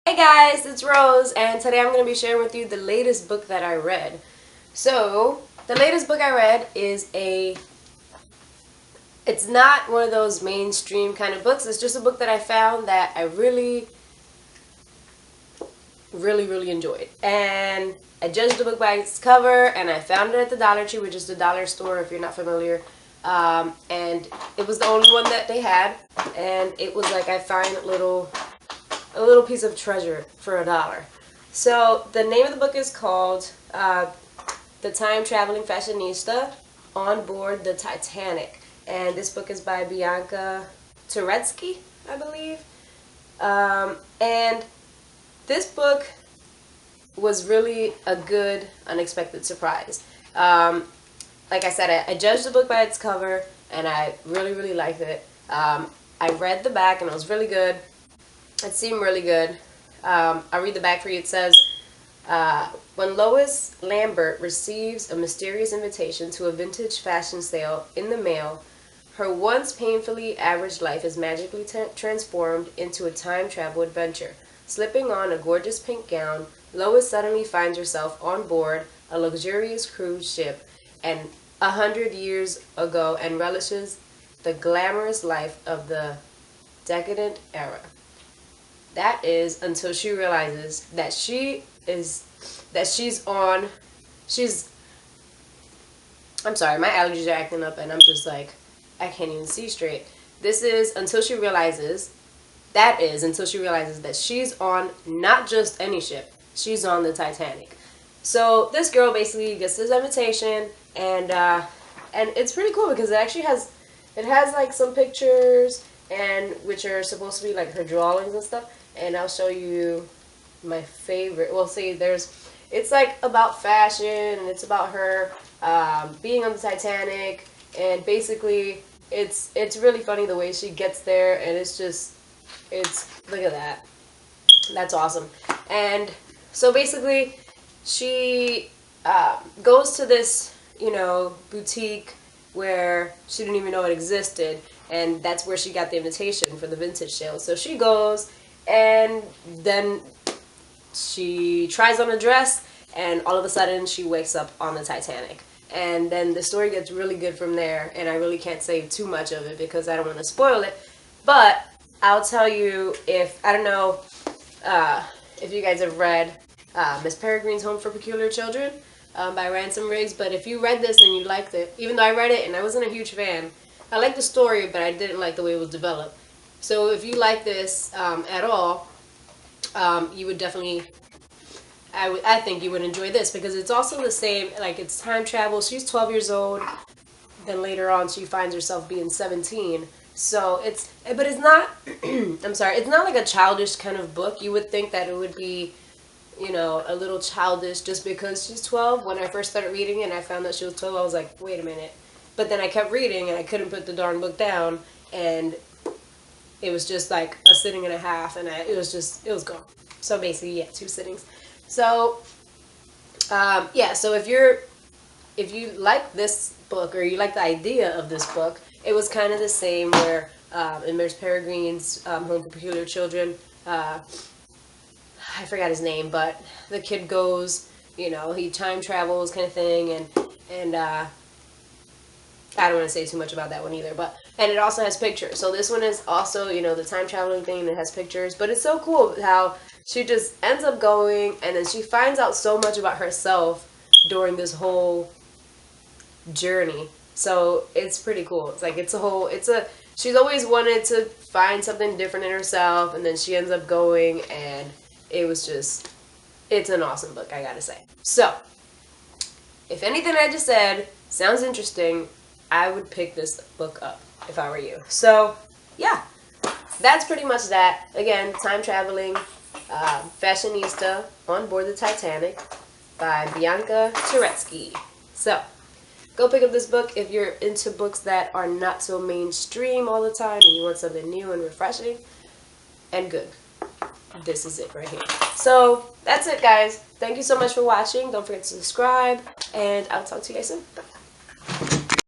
Hey guys, it's Rose, and today I'm going to be sharing with you the latest book that I read. So, the latest book I read is it's not one of those mainstream kind of books. It's just a book that I found that I really enjoyed. And I judged the book by its cover, and I found it at the Dollar Tree, which is the dollar store if you're not familiar. And it was the only one that they had, and it was like I find a little piece of treasure for $1. So the name of the book is called The Time Traveling Fashionista on Board the Titanic. And this book is by Bianca Turetsky, I believe. And this book was really a good, unexpected surprise. Like I said, I judged the book by its cover, and I really liked it. I read the back, and it was really good. It seemed really good. I'll read the back for you. It says, when Lois Lambert receives a mysterious invitation to a vintage fashion sale in the mail, her once painfully average life is magically transformed into a time travel adventure. Slipping on a gorgeous pink gown, Lois suddenly finds herself on board a luxurious cruise ship and 100 years ago and relishes the glamorous life of the decadent era. That is until she realizes that I'm sorry, my allergies are acting up and I'm just like, I can't even see straight. That is until she realizes that she's on not just any ship, she's on the Titanic. So this girl basically gets this invitation, and it's pretty cool because it has like some pictures, and which are supposed to be like her drawings and stuff. And I'll show you my favorite. Well, see, it's like about fashion, and it's about her being on the Titanic, and basically it's really funny the way she gets there, and look at that. That's awesome. And so basically she goes to this, boutique where she didn't even know it existed, and that's where she got the invitation for the vintage sale. So she goes, and then she tries on a dress, and all of a sudden she wakes up on the Titanic. And then the story gets really good from there, and I really can't say too much of it because I don't want to spoil it. But I'll tell you, I don't know if you guys have read Miss Peregrine's Home for Peculiar Children by Ransom Riggs, but if you read this and you liked it, even though I read it and I wasn't a huge fan, I liked the story, but I didn't like the way it was developed. So if you like this at all, you would definitely, I think you would enjoy this because it's also the same, like it's time travel. She's 12 years old, then later on she finds herself being 17. So but it's not, I'm sorry, it's not like a childish kind of book. You would think that it would be, a little childish just because she's 12. When I first started reading it and I found that she was 12, I was like, wait a minute. But then I kept reading and I couldn't put the darn book down, and it was just like a sitting and a half, and it was gone. So basically, yeah, 2 sittings. So, yeah, so if you like this book, or you like the idea of this book, it was kind of the same where in Miss Peregrine's Home for Peculiar Children, I forgot his name, but the kid goes, he time travels kind of thing, and I don't want to say too much about that one either, and it also has pictures. So this one is also, the time traveling thing that has pictures, but it's so cool how she just ends up going, and then she finds out so much about herself during this whole journey. So it's pretty cool. It's like she's always wanted to find something different in herself, and then she ends up going, and it's an awesome book, I gotta say. So, if anything I just said sounds interesting, I would pick this book up if I were you. So, yeah, that's pretty much that. Again, Time Traveling Fashionista on Board the Titanic by Bianca Turetsky. So, go pick up this book if you're into books that are not so mainstream all the time and you want something new and refreshing and good. This is it right here. So, that's it, guys. Thank you so much for watching. Don't forget to subscribe, and I'll talk to you guys soon. Bye.